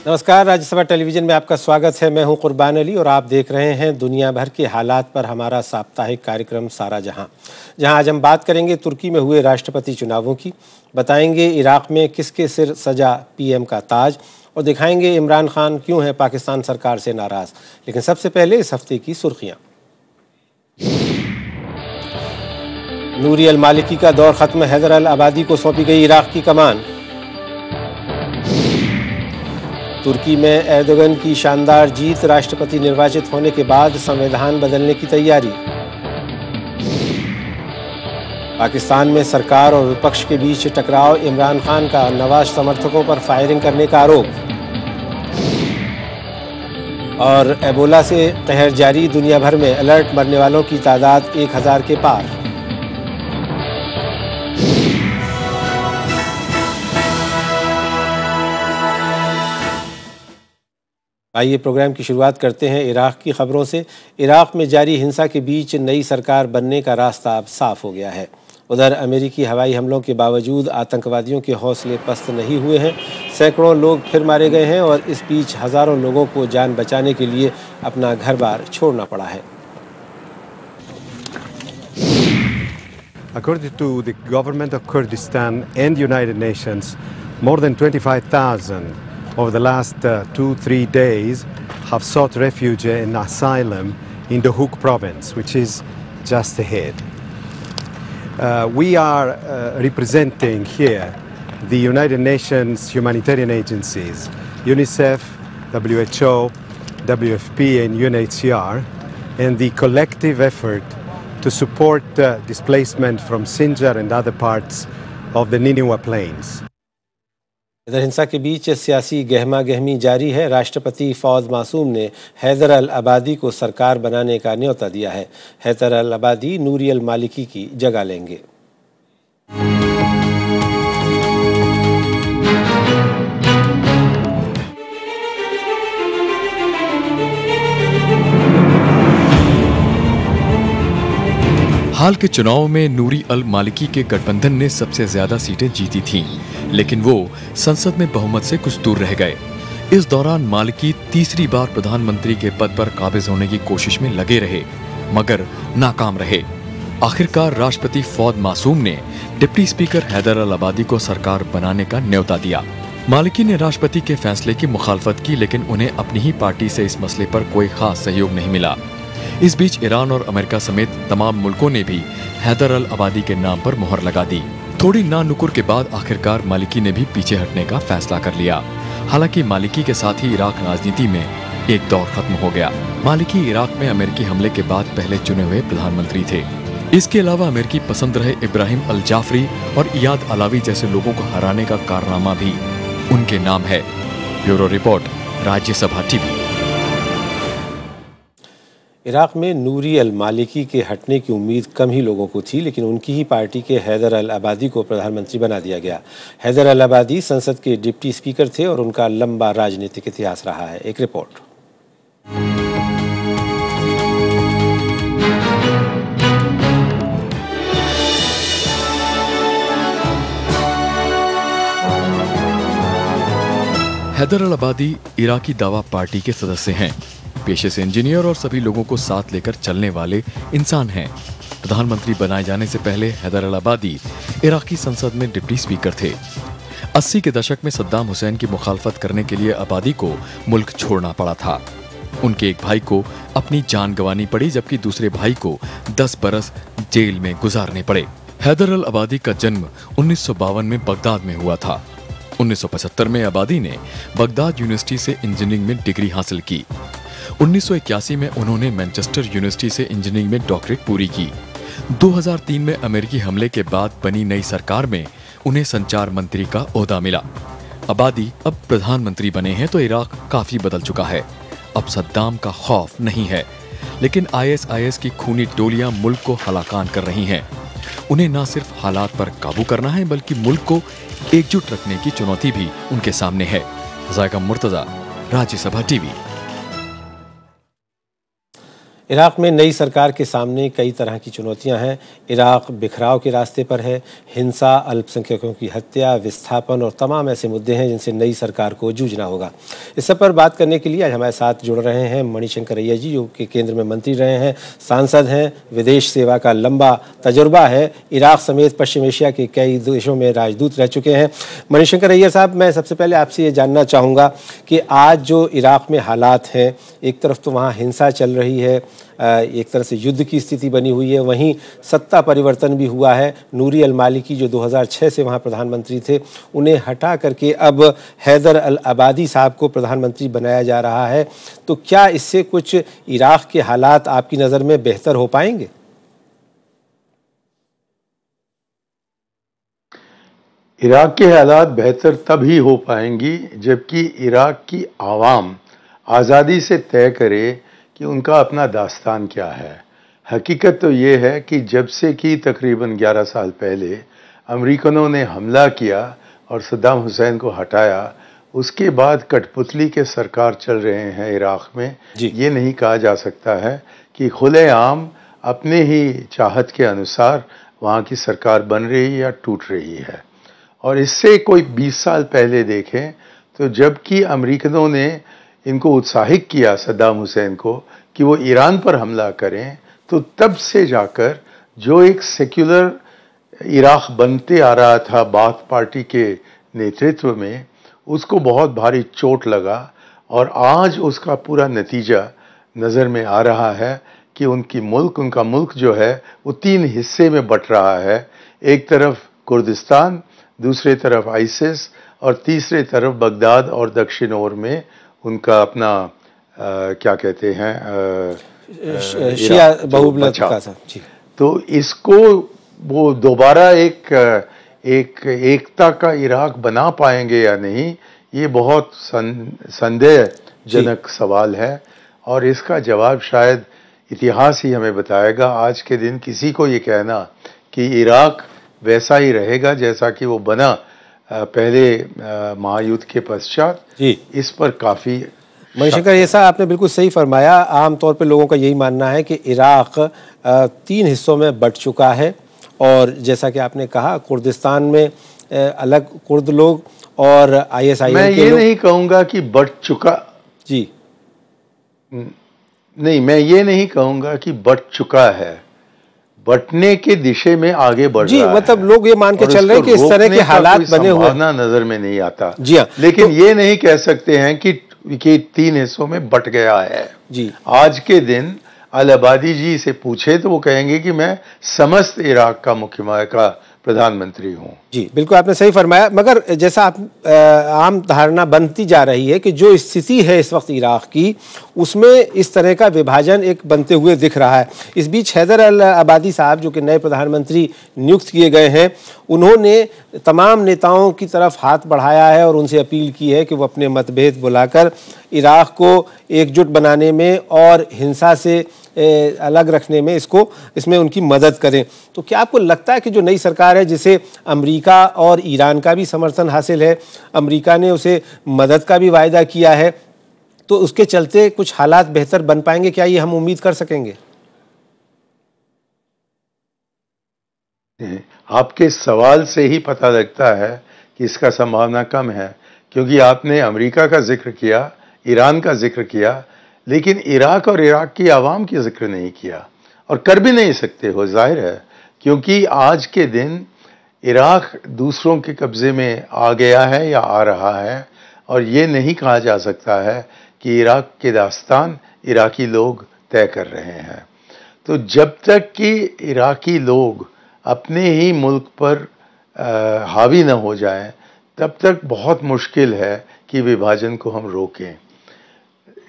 नमस्कार, राज्यसभा टेलीविजन में आपका स्वागत है। मैं हूं कुर्बान अली और आप देख रहे हैं दुनिया भर के हालात पर हमारा साप्ताहिक कार्यक्रम सारा जहां। आज हम बात करेंगे तुर्की में हुए राष्ट्रपति चुनावों की, बताएंगे इराक में किसके सिर सजा पीएम का ताज और दिखाएंगे इमरान खान क्यों है पाकिस्तान सरकार से नाराज। लेकिन सबसे पहले इस हफ्ते की सुर्खियां। नूरी अल मालिकी का दौर खत्म, हैदर अल अबादी को सौंपी गई इराक की कमान। तुर्की में एर्दोगन की शानदार जीत, राष्ट्रपति निर्वाचित होने के बाद संविधान बदलने की तैयारी। पाकिस्तान में सरकार और विपक्ष के बीच टकराव, इमरान खान का नवाज समर्थकों पर फायरिंग करने का आरोप। और एबोला से कहर जारी, दुनिया भर में अलर्ट, मरने वालों की तादाद 1000 के पार। आइए प्रोग्राम की शुरुआत करते हैं इराक की खबरों से। इराक में जारी हिंसा के बीच नई सरकार बनने का रास्ता अब साफ हो गया है। उधर अमेरिकी हवाई हमलों के बावजूद आतंकवादियों के हौसले पस्त नहीं हुए हैं। सैकड़ों लोग फिर मारे गए हैं और इस बीच हज़ारों लोगों को जान बचाने के लिए अपना घर बार छोड़ना पड़ा है। According to the government of Kurdistan and United Nations, more than 25,000 over the last 2-3 days have sought refuge and asylum in the Houk province, which is just ahead. We are representing here the United Nations humanitarian agencies, UNICEF, WHO, WFP and UNHCR, and the collective effort to support displacement from Sinjar and other parts of the Nineveh plains. इधर हिंसा के बीच सियासी गहमा गहमी जारी है। राष्ट्रपति फौद मासूम ने हैदर अल अबादी को सरकार बनाने का न्योता दिया है। हैदर अल अबादी नूरी अल मालिकी की जगह लेंगे। हाल के चुनाव में नूरी अल मालिकी के गठबंधन ने सबसे ज्यादा सीटें जीती थीं, लेकिन वो संसद में बहुमत से कुछ दूर रह गए। इस दौरान मालिकी तीसरी बार प्रधानमंत्री के पद पर काबिज होने की कोशिश में लगे रहे, मगर नाकाम रहे। आखिरकार राष्ट्रपति फौद मासूम ने डिप्टी स्पीकर हैदर अल अबादी को सरकार बनाने का न्योता दिया। मालिकी ने राष्ट्रपति के फैसले की मुखालफत की, लेकिन उन्हें अपनी ही पार्टी से इस मसले पर कोई खास सहयोग नहीं मिला। इस बीच ईरान और अमेरिका समेत तमाम मुल्कों ने भी हैदर अल अबादी के नाम पर मुहर लगा दी। थोड़ी नानुकुर के बाद आखिरकार मालिकी ने भी पीछे हटने का फैसला कर लिया। हालांकि मालिकी के साथ ही इराक राजनीति में एक दौर खत्म हो गया। मालिकी इराक में अमेरिकी हमले के बाद पहले चुने हुए प्रधानमंत्री थे। इसके अलावा अमेरिकी पसंद रहे इब्राहिम अल जाफरी और इयाद अलावी जैसे लोगों को हराने का कारनामा भी उनके नाम है। Bureau report, Rajya Sabha TV. Iraq में नूरी अल मालिकी के हटने की उम्मीद कम ही लोगों को थी, लेकिन उनकी ही पार्टी के हैदर अल अबादी को प्रधानमंत्री बना दिया गया। हैदर अल अबादी संसद के डिप्टी स्पीकर थे और उनका लंबा राजनीतिक इतिहास रहा है। एक रिपोर्ट। हैदर अल अबादी इराकी दावा पार्टी के सदस्य हैं। पेशे से इंजीनियर और सभी लोगों को साथ लेकर चलने वाले इंसान हैं। प्रधानमंत्री बनाए जाने से पहले हैदर अल अबादी इराकी संसद में डिप्टी स्पीकर थे। 80 के दशक में सद्दाम हुसैन की मुखालफत करने के लिए अबादी को मुल्क छोड़ना पड़ा था। उनके एक भाई को अपनी जान गंवानी पड़ी, जबकि दूसरे भाई को 10 बरस जेल में गुजारने पड़े। हैदर अल अबादी का जन्म 1952 में बगदाद में हुआ था। 1975 में अबादी ने बगदाद यूनिवर्सिटी से इंजीनियरिंग में डिग्री हासिल की। 1981 में उन्होंने मैनचेस्टर यूनिवर्सिटी से इंजीनियरिंग में डॉक्टरेट पूरी की। 2003 में अमेरिकी हमले के बाद बनी नई सरकार में उन्हें संचार मंत्री का ओहदा मिला। अबादी अब प्रधानमंत्री बने हैं तो इराक काफी बदल चुका है। अब सद्दाम का खौफ नहीं है, लेकिन ISIS की खूनी टोलियां मुल्क को हलाकान कर रही हैं। उन्हें न सिर्फ हालात पर काबू करना है, बल्कि मुल्क को एकजुट रखने की चुनौती भी उनके सामने है। जायका मुर्तजा, राज्यसभा टीवी। इराक़ में नई सरकार के सामने कई तरह की चुनौतियां हैं। इराक़ बिखराव के रास्ते पर है। हिंसा, अल्पसंख्यकों की हत्या, विस्थापन और तमाम ऐसे मुद्दे हैं जिनसे नई सरकार को जूझना होगा। इस सब पर बात करने के लिए आज हमारे साथ जुड़ रहे हैं मणिशंकर अय्यर जी, जो कि केंद्र में मंत्री रहे हैं, सांसद हैं, विदेश सेवा का लंबा तजुर्बा है, इराक़ समेत पश्चिम एशिया के कई देशों में राजदूत रह चुके हैं। मणिशंकर अय्यर साहब, मैं सबसे पहले आपसे ये जानना चाहूँगा कि आज जो इराक़ में हालात हैं, एक तरफ तो वहाँ हिंसा चल रही है, एक तरह से युद्ध की स्थिति बनी हुई है, वहीं सत्ता परिवर्तन भी हुआ है। नूरी अल मालिकी जो 2006 से वहाँ प्रधानमंत्री थे, उन्हें हटा करके अब हैदर अल अबादी साहब को प्रधानमंत्री बनाया जा रहा है। तो क्या इससे कुछ इराक़ के हालात आपकी नज़र में बेहतर हो पाएंगे? इराक़ के हालात बेहतर तभी हो पाएंगी जबकि इराक़ की आवाम आज़ादी से तय करे कि उनका अपना दास्तान क्या है। हकीकत तो ये है कि जब से कि तकरीबन 11 साल पहले अमेरिकनों ने हमला किया और सद्दाम हुसैन को हटाया, उसके बाद कठपुतली के सरकार चल रहे हैं इराक़ में। ये नहीं कहा जा सकता है कि खुलेआम अपने ही चाहत के अनुसार वहाँ की सरकार बन रही है या टूट रही है। और इससे कोई 20 साल पहले देखें तो जबकि अमेरिकनों ने इनको उत्साहित किया सद्दाम हुसैन को कि वो ईरान पर हमला करें, तो तब से जाकर जो एक सेक्युलर इराक़ बनते आ रहा था बाथ पार्टी के नेतृत्व में, उसको बहुत भारी चोट लगा। और आज उसका पूरा नतीजा नज़र में आ रहा है कि उनका मुल्क जो है वो 3 हिस्से में बट रहा है। एक तरफ कुर्दिस्तान, दूसरे तरफ आइसिस और तीसरे तरफ बगदाद और दक्षिण ओर में उनका अपना क्या कहते हैं शिया बहुमत का। तो इसको वो दोबारा एक एकता का इराक़ बना पाएंगे या नहीं, ये बहुत संदेहजनक सवाल है। और इसका जवाब शायद इतिहास ही हमें बताएगा। आज के दिन किसी को ये कहना कि इराक़ वैसा ही रहेगा जैसा कि वो बना पहले महायुद्ध के पश्चात, इस पर काफ़ी मणिशंकर, ऐसा आपने बिल्कुल सही फरमाया। आमतौर पे लोगों का यही मानना है कि इराक़ 3 हिस्सों में बट चुका है। और जैसा कि आपने कहा, कुर्दिस्तान में अलग कुर्द लोग और ISIL मैं के ये लोग। नहीं कहूँगा कि बट चुका, जी नहीं, मैं ये नहीं कहूँगा कि बट चुका है, बटने के दिशे में आगे बढ़ रहा है। मतलब लोग ये मान के चल रहे हैं कि इस तरह के हालात बने हुए नजर में नहीं आता। जी हाँ, लेकिन ये नहीं कह सकते हैं कि 3 हिस्सों में बट गया है। जी, आज के दिन अल अबादी जी से पूछे तो वो कहेंगे कि मैं समस्त इराक़ का मुख्यमंत्री का प्रधानमंत्री हूँ। जी बिल्कुल, आपने सही फरमाया। मगर जैसा आप आम धारणा बनती जा रही है कि जो स्थिति है इस वक्त इराक़ की, उसमें इस तरह का विभाजन एक बनते हुए दिख रहा है। इस बीच हैदर अल अबादी साहब, जो कि नए प्रधानमंत्री नियुक्त किए गए हैं, उन्होंने तमाम नेताओं की तरफ हाथ बढ़ाया है और उनसे अपील की है कि वो अपने मतभेद बुलाकर इराक़ को एकजुट बनाने में और हिंसा से अलग रखने में इसमें उनकी मदद करें। तो क्या आपको लगता है कि जो नई सरकार है, जिसे अमेरिका और ईरान का भी समर्थन हासिल है, अमेरिका ने उसे मदद का भी वायदा किया है, तो उसके चलते कुछ हालात बेहतर बन पाएंगे? क्या ये हम उम्मीद कर सकेंगे? आपके सवाल से ही पता लगता है कि इसका संभावना कम है, क्योंकि आपने अमेरिका का जिक्र किया, ईरान का जिक्र किया, लेकिन इराक़ और इराक़ की आवाम की जिक्र नहीं किया। और कर भी नहीं सकते हो, जाहिर है, क्योंकि आज के दिन इराक़ दूसरों के कब्ज़े में आ गया है या आ रहा है। और ये नहीं कहा जा सकता है कि इराक़ के दास्तान इराक़ी लोग तय कर रहे हैं। तो जब तक कि इराक़ी लोग अपने ही मुल्क पर हावी न हो जाएं, तब तक बहुत मुश्किल है कि विभाजन को हम रोकें।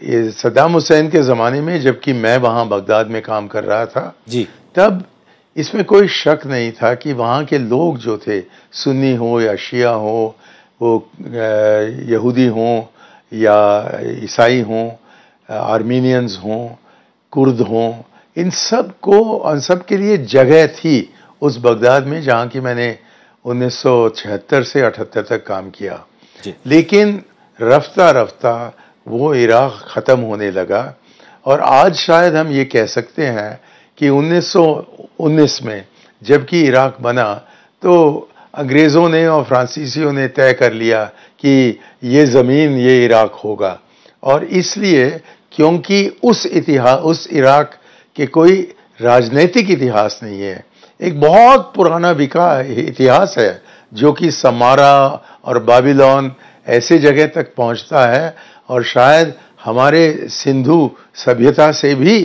ये सद्दाम हुसैन के ज़माने में, जबकि मैं वहाँ बगदाद में काम कर रहा था जी, तब इसमें कोई शक नहीं था कि वहाँ के लोग जो थे, सुन्नी हो या शिया हो, वो यहूदी हों या ईसाई हों, आर्मीनियंस हों, कुर्द हों, इन सब के लिए जगह थी उस बगदाद में, जहाँ की मैंने 1976 से 78 तक काम किया। लेकिन रफ्ता रफ्ता वो इराक़ ख़त्म होने लगा और आज शायद हम ये कह सकते हैं कि 1919 में जबकि इराक बना तो अंग्रेज़ों ने और फ्रांसीसियों ने तय कर लिया कि ये ज़मीन ये इराक होगा, और इसलिए क्योंकि उस इराक के कोई राजनीतिक इतिहास नहीं है, एक बहुत पुराना बिका इतिहास है जो कि समारा और बाबिलोन ऐसे जगह तक पहुंचता है, और शायद हमारे सिंधु सभ्यता से भी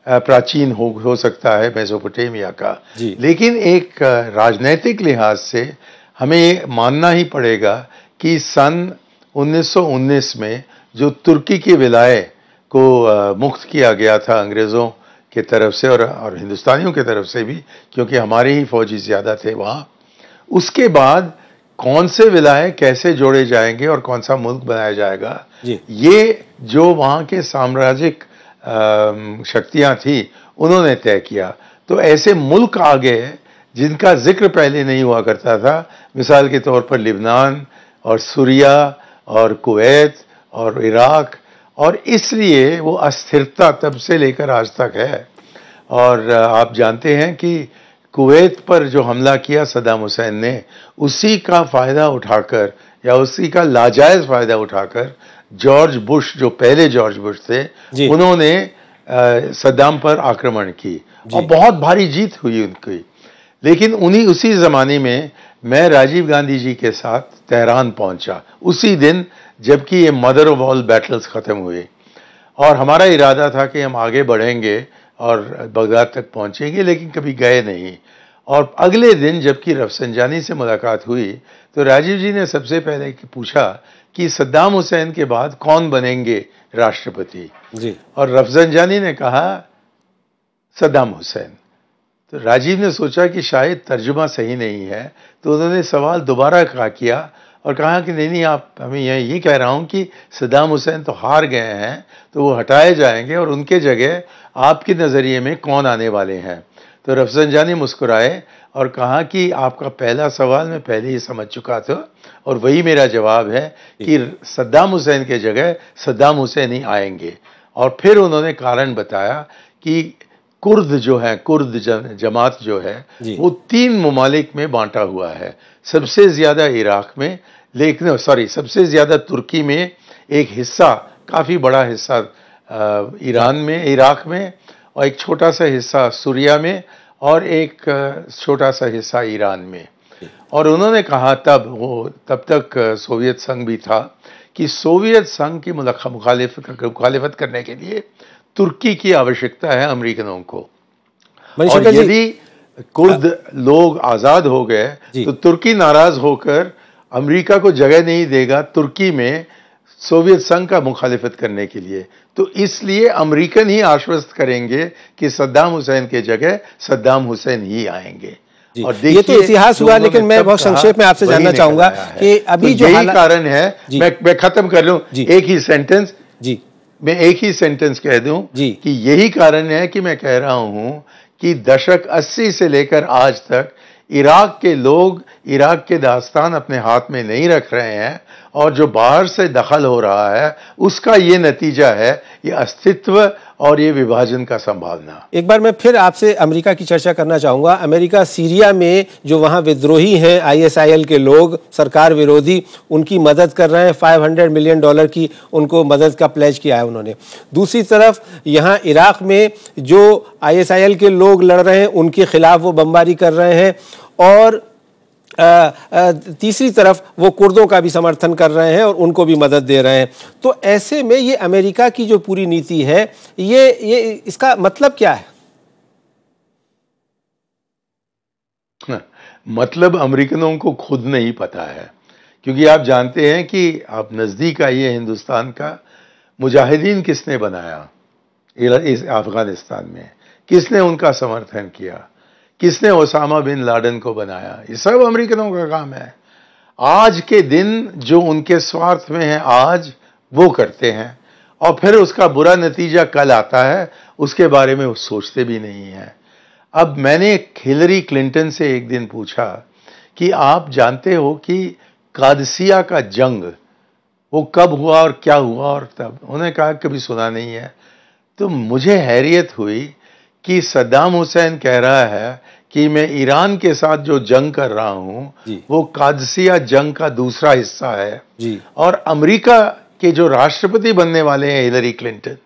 प्राचीन हो सकता है मेसोपोटामिया का। लेकिन एक राजनीतिक लिहाज से हमें ये मानना ही पड़ेगा कि सन 1919 में जो तुर्की के विलाय को मुक्त किया गया था अंग्रेज़ों के तरफ से और हिंदुस्तानियों के तरफ से भी, क्योंकि हमारे ही फौजी ज़्यादा थे वहाँ, उसके बाद कौन से विलाय कैसे जोड़े जाएंगे और कौन सा मुल्क बनाया जाएगा, ये जो वहाँ के साम्राज्यिक शक्तियाँ थी उन्होंने तय किया। तो ऐसे मुल्क आ गए जिनका जिक्र पहले नहीं हुआ करता था, मिसाल के तौर पर लिबनान और सूरिया और कुवैत और इराक, और इसलिए वो अस्थिरता तब से लेकर आज तक है। और आप जानते हैं कि कुवैत पर जो हमला किया सद्दाम हुसैन ने, उसी का फ़ायदा उठाकर या उसी का लाजायज़ फ़ायदा उठाकर जॉर्ज बुश, जो पहले जॉर्ज बुश थे, उन्होंने सद्दाम पर आक्रमण की और बहुत भारी जीत हुई उनकी। लेकिन उसी ज़माने में मैं राजीव गांधी जी के साथ तेहरान पहुंचा, उसी दिन जबकि ये मदर ऑफ ऑल बैटल्स ख़त्म हुए, और हमारा इरादा था कि हम आगे बढ़ेंगे और बगदाद तक पहुंचेंगे, लेकिन कभी गए नहीं। और अगले दिन जबकि रफसंजानी से मुलाकात हुई तो राजीव जी ने सबसे पहले पूछा कि सद्दाम हुसैन के बाद कौन बनेंगे राष्ट्रपति, और रफसंजानी ने कहा सद्दाम हुसैन। तो राजीव ने सोचा कि शायद तर्जुमा सही नहीं है, तो उन्होंने सवाल दोबारा किया और कहा कि नहीं, आप हमें ये कह रहा हूं कि सद्दाम हुसैन तो हार गए हैं, तो वो हटाए जाएंगे और उनके जगह आपके नज़रिए में कौन आने वाले हैं। तो रफसंजानी मुस्कुराए और कहा कि आपका पहला सवाल मैं पहले ही समझ चुका था, और वही मेरा जवाब है कि सद्दाम हुसैन के जगह सद्दाम हुसैन ही आएंगे। और फिर उन्होंने कारण बताया कि कुर्द जो है, कुर्द जमात जो है, वो 3 ममालिक में बांटा हुआ है। सबसे ज़्यादा इराक में, लेकिन सबसे ज़्यादा तुर्की में, एक हिस्सा, काफ़ी बड़ा हिस्सा इराक में, और एक छोटा सा हिस्सा सूरिया में, और एक छोटा सा हिस्सा ईरान में। और उन्होंने कहा तब तक सोवियत संघ भी था कि सोवियत संघ की मुखालिफत करने के लिए तुर्की की आवश्यकता है अमेरिकनों को, और यदि कुर्द लोग आज़ाद हो गए तो तुर्की नाराज़ होकर अमेरिका को जगह नहीं देगा तुर्की में सोवियत संघ का मुखालिफत करने के लिए। तो इसलिए अमेरिकन ही आश्वस्त करेंगे कि सद्दाम हुसैन के जगह सद्दाम हुसैन ही आएंगे। और ये तो इतिहास हुआ, लेकिन मैं बहुत संक्षेप में आपसे जानना चाहूंगा कि अभी तो यही कारण है, मैं खत्म कर लूं एक ही सेंटेंस, मैं एक ही सेंटेंस कह दूं कि यही कारण है कि मैं कह रहा हूं कि दशक 80 से लेकर आज तक इराक के लोग इराक के दास्तान अपने हाथ में नहीं रख रहे हैं, और जो बाहर से दखल हो रहा है उसका ये नतीजा है, ये अस्तित्व और ये विभाजन का संभावना। एक बार मैं फिर आपसे अमेरिका की चर्चा करना चाहूँगा। अमेरिका सीरिया में जो वहाँ विद्रोही हैं ISIL के लोग, सरकार विरोधी, उनकी मदद कर रहे हैं। $500 मिलियन की उनको मदद का प्लेज किया है उन्होंने। दूसरी तरफ यहाँ इराक में जो ISIL के लोग लड़ रहे हैं उनके खिलाफ वो बमबारी कर रहे हैं, और तीसरी तरफ वो कुर्दों का भी समर्थन कर रहे हैं और उनको भी मदद दे रहे हैं। तो ऐसे में ये अमेरिका की जो पूरी नीति है, ये इसका मतलब क्या है? मतलब अमेरिकनों को खुद नहीं पता है, क्योंकि आप जानते हैं कि आप नज़दीक आइए हिंदुस्तान का, मुजाहिदीन किसने बनाया इस अफगानिस्तान में, किसने उनका समर्थन किया, किसने ओसामा बिन लादेन को बनाया, ये सब अमेरिकनों का काम है। आज के दिन जो उनके स्वार्थ में है आज वो करते हैं, और फिर उसका बुरा नतीजा कल आता है, उसके बारे में वो सोचते भी नहीं है। अब मैंने हिलरी क्लिंटन से एक दिन पूछा कि आप जानते हो कि कादसिया का जंग वो कब हुआ और क्या हुआ, और तब उन्होंने कहा कभी सुना नहीं है। तो मुझे हैरियत हुई कि सद्दाम हुसैन कह रहा है कि मैं ईरान के साथ जो जंग कर रहा हूं वो कादसिया जंग का दूसरा हिस्सा है जी। और अमेरिका के जो राष्ट्रपति बनने वाले हैं हिलरी क्लिंटन,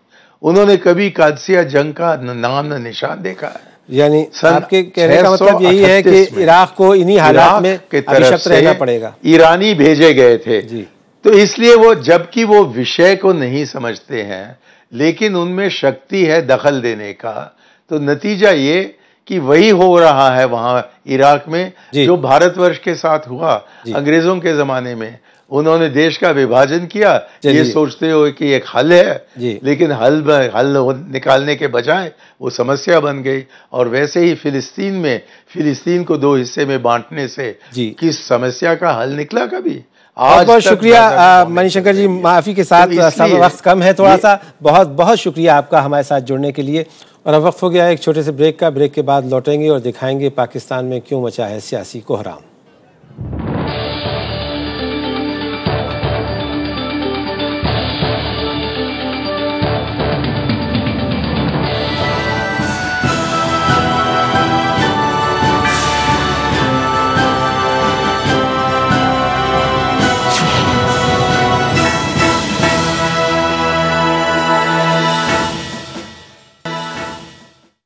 उन्होंने कभी कादसिया जंग का नाम न निशान देखा है। यानी आपके कहने का मतलब यही है कि इराक को इन्हीं हालात में अभिशप्त रहना पड़ेगा। ईरानी भेजे गए थे जी। तो इसलिए वो, जबकि वो विषय को नहीं समझते हैं लेकिन उनमें शक्ति है दखल देने का, तो नतीजा ये कि वही हो रहा है वहां इराक में जो भारतवर्ष के साथ हुआ अंग्रेजों के जमाने में। उन्होंने देश का विभाजन किया ये सोचते हुए कि एक हल है, लेकिन हल निकालने के बजाय वो समस्या बन गई। और वैसे ही फिलिस्तीन को दो हिस्से में बांटने से किस समस्या का हल निकला कभी? आज बहुत शुक्रिया मणिशंकर जी, माफी के साथ सब वक्त कम है थोड़ा सा, बहुत बहुत शुक्रिया आपका हमारे साथ जुड़ने के लिए। और अब वक्त हो गया एक छोटे से ब्रेक का। ब्रेक के बाद लौटेंगे और दिखाएंगे पाकिस्तान में क्यों मचा है सियासी कोहराम।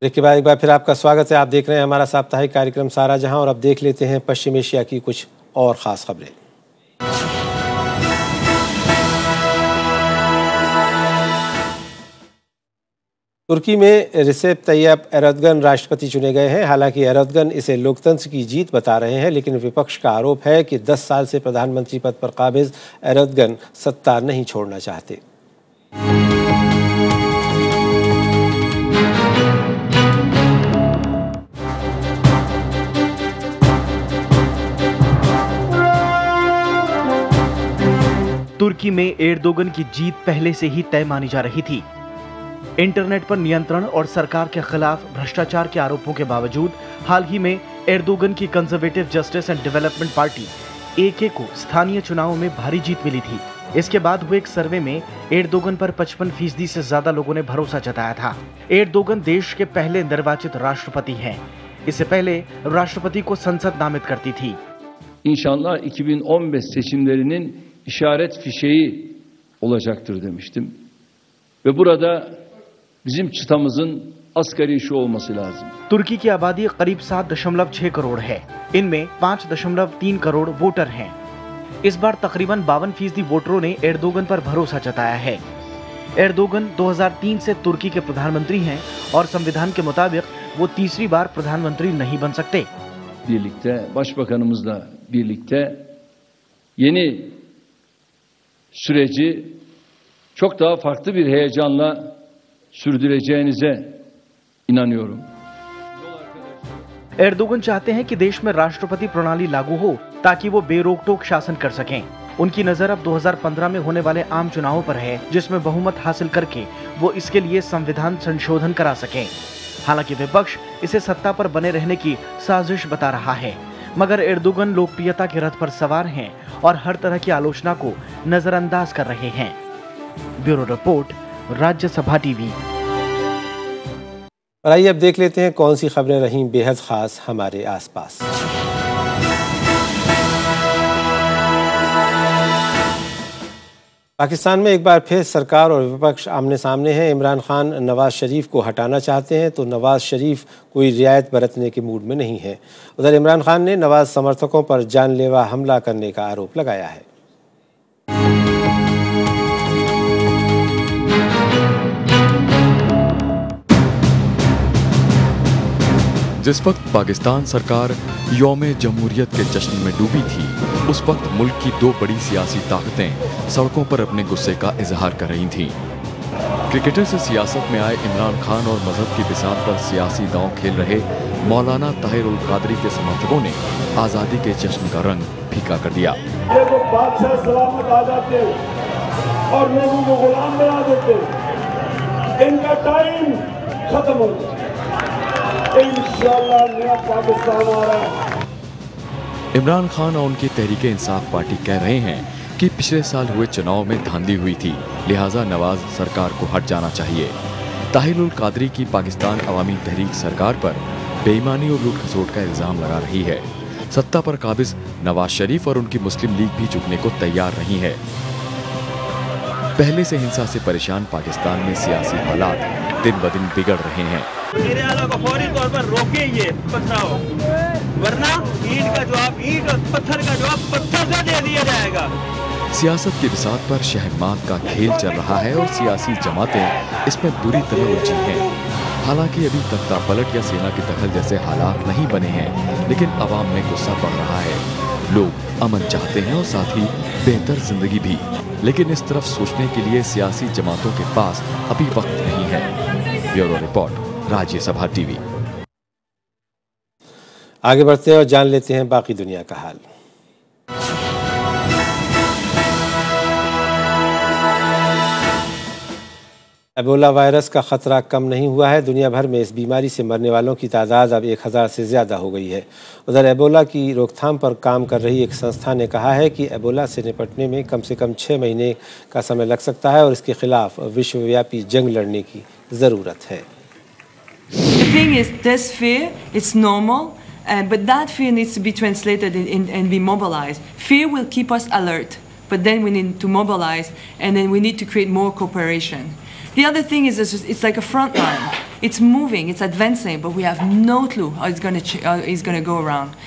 के बाद एक बार फिर आपका स्वागत है। आप देख रहे हैं हमारा साप्ताहिक कार्यक्रम सारा जहां, और अब देख लेते हैं पश्चिम एशिया की कुछ और खास खबरें। तुर्की में रिसेप तैयब एर्दोगन राष्ट्रपति चुने गए हैं। हालांकि एर्दोगन इसे लोकतंत्र की जीत बता रहे हैं, लेकिन विपक्ष का आरोप है कि 10 साल से प्रधानमंत्री पद पर काबिज एर्दोगन सत्ता नहीं छोड़ना चाहते। तुर्की में एर्दोगन की जीत पहले से ही तय मानी जा रही थी। इंटरनेट पर नियंत्रण और सरकार के खिलाफ भ्रष्टाचार के आरोपों के बावजूद हाल ही में एर्दोगन की conservative justice and development party AK को स्थानीय चुनावों में भारी जीत मिली थी। इसके बाद हुए एक सर्वे में एर्दोगन पर 55% से ज्यादा लोगों ने भरोसा जताया था। एर्दोगन देश के पहले निर्वाचित राष्ट्रपति हैं। इससे पहले राष्ट्रपति को संसद नामित करती थी। İnşallah 2015 seçimlerinin işaret fişeği olacaktır demiştim. Ve burada bizim çıtamızın asgari şu olması lazım. तुर्की की आबादी करीब 7.6 करोड़ है। इनमें 5.3 करोड़ वोटर हैं। इस बार तकरीबन 52% वोटरों ने एर्दोगन पर भरोसा जताया है। एर्दोगन 2003 से तुर्की के प्रधानमंत्री हैं और संविधान के मुताबिक वो तीसरी बार प्रधानमंत्री नहीं बन सकते। Birlikte, başbakanımızla birlikte yeni süreci çok daha farklı bir heyecanla sürdüreceğinize inanıyorum. Erdogan चाहते हैं कि देश में राष्ट्रपति प्रणाली लागू हो ताकि वो बेरोक-टोक शासन कर सकें। उनकी नजर अब 2015 में होने वाले आम चुनावों पर है, जिसमें बहुमत हासिल करके वो इसके लिए संविधान संशोधन करा सकें। हालांकि विपक्ष इसे सत्ता पर बने रहने की साजिश बता रहा है, मगर एर्दोगन लोकप्रियता के रथ पर सवार हैं और हर तरह की आलोचना को नजरअंदाज कर रहे हैं। Bureau report, Rajya Sabha TV. और आइए अब देख लेते हैं कौन सी खबरें रहीं बेहद खास हमारे आसपास। पाकिस्तान में एक बार फिर सरकार और विपक्ष आमने सामने हैं। इमरान खान नवाज शरीफ को हटाना चाहते हैं तो नवाज शरीफ कोई रियायत बरतने के मूड में नहीं है। उधर इमरान खान ने नवाज समर्थकों पर जानलेवा हमला करने का आरोप लगाया है। जिस वक्त पाकिस्तान सरकार यौम जमहूरियत के जश्न में डूबी थी, उस वक्त मुल्क की दो बड़ी सियासी ताकतें सड़कों पर अपने गुस्से का इजहार कर रही थीं। क्रिकेटर से सियासत में आए इमरान खान और मजहब की बिसात पर सियासी दांव खेल रहे मौलाना ताहिर उल कादरी के समर्थकों ने आज़ादी के जश्न का रंग फीका कर दिया। ये तो बादशाह सलामत आ जाते और लोगों को गुलाम बना देते, इनका टाइम खत्म हो जाए। इंशाअल्लाह नया पाकिस्तान आ रहा है। इमरान खान और उनकी तहरीक इंसाफ पार्टी कह रहे हैं कि पिछले साल हुए चुनाव में धांधली हुई थी, लिहाजा नवाज सरकार को हट जाना चाहिए। ताहिरुल कादरी की पाकिस्तान अवामी तहरीक सरकार पर बेईमानी और लूट खसोट का इल्जाम लगा रही है। सत्ता पर काबिज नवाज शरीफ और उनकी मुस्लिम लीग भी झुकने को तैयार नहीं है। पहले से हिंसा से परेशान पाकिस्तान में सियासी हालात दिन ब दिन बिगड़ रहे हैं। को फौरी तौर पर रोके ये पथराव, वरना ईंट का जवाब ईंट और पत्थर का जवाब पत्थर से दे दिया जाएगा। सियासत की बिसात पर शहमात का खेल चल रहा है और सियासी जमातें इसमें बुरी तरह उलझी हैं। हालांकि अभी तख्ता पलट या सेना की दखल जैसे हालात नहीं बने हैं, लेकिन अवाम में गुस्सा बढ़ रहा है। लोग अमन चाहते हैं और साथ ही बेहतर जिंदगी भी, लेकिन इस तरफ सोचने के लिए सियासी जमातों के पास अभी वक्त नहीं है। Bureau report, Rajya Sabha TV. आगे बढ़ते हैं और जान लेते हैं बाकी दुनिया का हाल। एबोला वायरस का खतरा कम नहीं हुआ है। दुनिया भर में इस बीमारी से मरने वालों की तादाद अब 1000 से ज़्यादा हो गई है। उधर एबोला की रोकथाम पर काम कर रही एक संस्था ने कहा है कि एबोला से निपटने में कम से कम 6 महीने का समय लग सकता है और इसके खिलाफ विश्वव्यापी जंग लड़ने की ज़रूरत है। The thing is, this fear, it's normal, but that fear needs to be translated and be mobilized. Fear will keep us alert, but then we need to mobilize, and then we need to create more cooperation. The other thing is, it's like a front line. It's moving, it's advancing, but we have no clue how it's going to go around.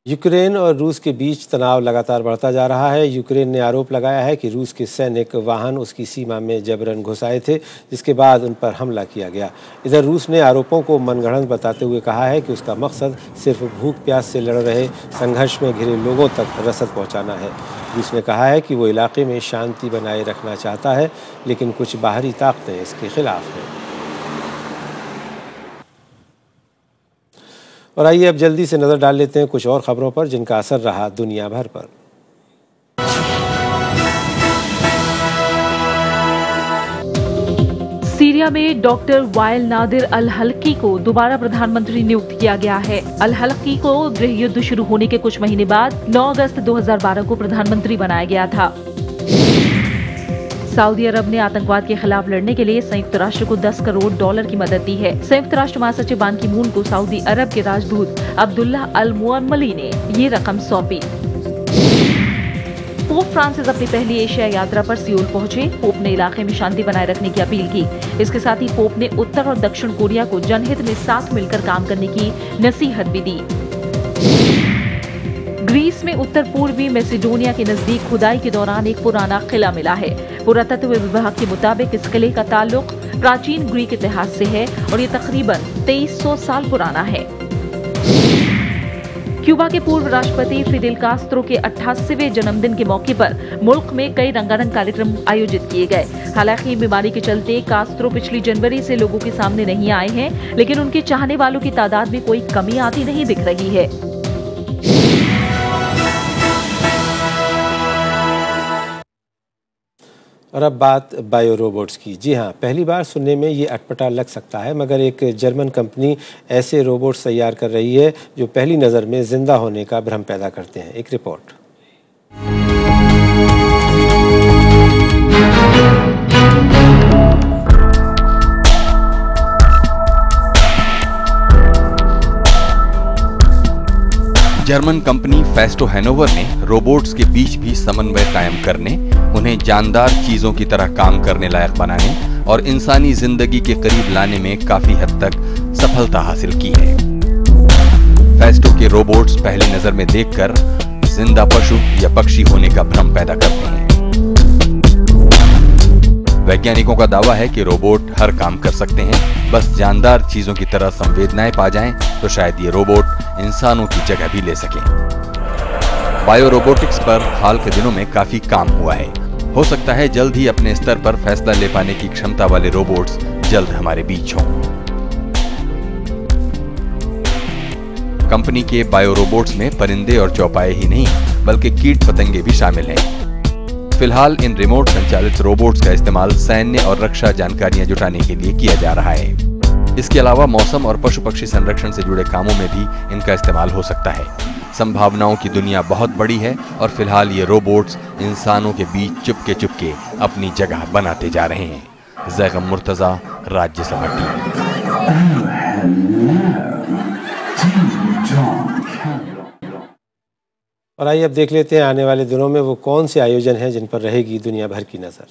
Ukraine और रूस के बीच तनाव लगातार बढ़ता जा रहा है। Ukraine ने आरोप लगाया है कि रूस के सैनिक वाहन उसकी सीमा में जबरन घुस आए थे, जिसके बाद उन पर हमला किया गया। इधर रूस ने आरोपों को मनगढ़ंत बताते हुए कहा है कि उसका मकसद सिर्फ भूख प्यास से लड़ रहे संघर्ष में घिरे लोगों तक रसद पहुंचाना है। रूस ने कहा है कि वो इलाके में शांति बनाए रखना चाहता है, लेकिन कुछ बाहरी ताकतें इसके खिलाफ हैं। और आइए अब जल्दी से नज़र डाल लेते हैं कुछ और खबरों पर जिनका असर रहा दुनिया भर पर। सीरिया में डॉक्टर वाइल नादिर अल हल्की को दोबारा प्रधानमंत्री नियुक्त किया गया है। अल हल्की को गृह युद्ध शुरू होने के कुछ महीने बाद 9 अगस्त 2012 को प्रधानमंत्री बनाया गया था। सऊदी अरब ने आतंकवाद के खिलाफ लड़ने के लिए संयुक्त राष्ट्र को $10 करोड़ की मदद दी है। संयुक्त राष्ट्र महासचिव बान की मून को सऊदी अरब के राजदूत अब्दुल्ला अल मुअम्मली ने ये रकम सौंपी। पोप फ्रांसिस अपनी पहली एशिया यात्रा पर सियोल पहुंचे। पोप ने इलाके में शांति बनाए रखने की अपील की। इसके साथ ही पोप ने उत्तर और दक्षिण कोरिया को जनहित में साथ मिलकर काम करने की नसीहत भी दी। ग्रीस में उत्तर पूर्वी मैसेडोनिया के नजदीक खुदाई के दौरान एक पुराना किला मिला है। पुरातत्व विभाग के मुताबिक इस किले का ताल्लुक प्राचीन ग्रीक इतिहास से है और ये तकरीबन 2300 साल पुराना है। क्यूबा के पूर्व राष्ट्रपति फिदेल कास्त्रो के 88वें जन्मदिन के मौके पर मुल्क में कई रंगारंग कार्यक्रम आयोजित किए गए। हालांकि बीमारी के चलते कास्त्रो पिछली जनवरी से लोगों के सामने नहीं आए हैं, लेकिन उनके चाहने वालों की तादाद में कोई कमी आती नहीं दिख रही है। और अब बात बायो रोबोट्स की। जी हाँ, पहली बार सुनने में ये अटपटा लग सकता है, मगर एक जर्मन कंपनी ऐसे रोबोट्स तैयार कर रही है जो पहली नज़र में जिंदा होने का भ्रम पैदा करते हैं। एक report. German company Festo Hanover ने रोबोट्स के बीच भी समन्वय कायम करने, उन्हें जानदार चीजों की तरह काम करने लायक बनाने और इंसानी जिंदगी के करीब लाने में काफी हद तक सफलता हासिल की है। फेस्टो के रोबोट्स पहली नजर में देखकर जिंदा पशु या पक्षी होने का भ्रम पैदा करते हैं। वैज्ञानिकों का दावा है कि रोबोट हर काम कर सकते हैं, बस जानदार चीजों की तरह संवेदनाएं पा जाएं तो शायद ये रोबोट इंसानों की जगह भी ले सकें। बायो रोबोटिक्स पर हाल के दिनों में काफी काम हुआ है। हो सकता है जल्द ही अपने स्तर पर फैसला ले पाने की क्षमता वाले रोबोट्स जल्द हमारे बीच हों। कंपनी के बायो रोबोट्स में परिंदे और चौपाए ही नहीं, बल्कि कीट पतंगे भी शामिल हैं। फिलहाल इन रिमोट संचालित रोबोट्स का इस्तेमाल सैन्य और रक्षा जानकारियां जुटाने के लिए किया जा रहा है। इसके अलावा मौसम और पशु पक्षी संरक्षण से जुड़े कामों में भी इनका इस्तेमाल हो सकता है। संभावनाओं की दुनिया बहुत बड़ी है और फिलहाल ये रोबोट्स इंसानों के बीच चुपके चुपके अपनी जगह बनाते जा रहे हैं। जैगम मुर्तजा, राज्यसभा टीवी। और आइए अब देख लेते हैं आने वाले दिनों में वो कौन से आयोजन हैं जिन पर रहेगी दुनिया भर की नजर।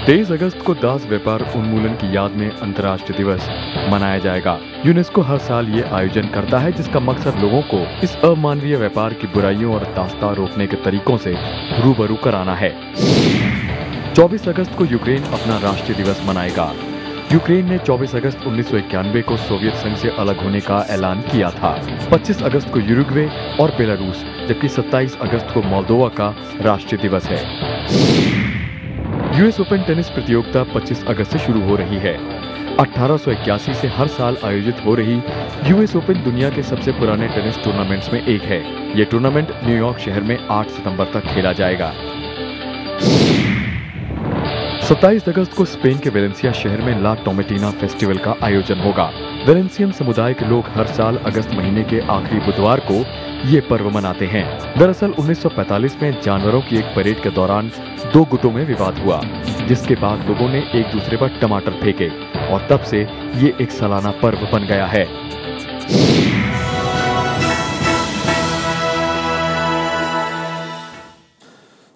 23 अगस्त को दास व्यापार उन्मूलन की याद में अंतर्राष्ट्रीय दिवस मनाया जाएगा। यूनेस्को हर साल ये आयोजन करता है जिसका मकसद लोगों को इस अमानवीय व्यापार की बुराइयों और दास्तां रोकने के तरीकों से रूबरू कराना है। 24 अगस्त को यूक्रेन अपना राष्ट्रीय दिवस मनाएगा। यूक्रेन ने 24 अगस्त 1991 को सोवियत संघ से अलग होने का ऐलान किया था। 25 अगस्त को यूरुग्वे और बेलारूस, जबकि 27 अगस्त को मोल्दोवा का राष्ट्रीय दिवस है। यूएस ओपन टेनिस प्रतियोगिता 25 अगस्त से शुरू हो रही है। 1881 से हर साल आयोजित हो रही यूएस ओपन दुनिया के सबसे पुराने टेनिस टूर्नामेंट्स में एक है। ये टूर्नामेंट न्यूयॉर्क शहर में 8 सितंबर तक खेला जाएगा। 27 अगस्त को स्पेन के वेलेंसिया शहर में ला टोमेटिना फेस्टिवल का आयोजन होगा। वेलेंसियन समुदाय के लोग हर साल अगस्त महीने के आखिरी बुधवार को ये पर्व मनाते हैं। दरअसल 1945 में जानवरों की एक परेड के दौरान 2 गुटों में विवाद हुआ, जिसके बाद लोगों ने एक दूसरे पर टमाटर फेंके और तब से ये एक सालाना पर्व बन गया है।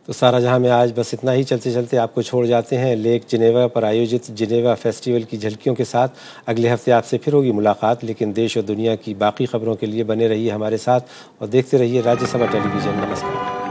तो सारा जहां में आज बस इतना ही। चलते चलते आपको छोड़ जाते हैं लेक जिनेवा पर आयोजित जिनेवा फेस्टिवल की झलकियों के साथ। अगले हफ्ते आपसे फिर होगी मुलाकात, लेकिन देश और दुनिया की बाकी खबरों के लिए बने रहिए हमारे साथ और देखते रहिए राज्यसभा टेलीविजन। नमस्कार।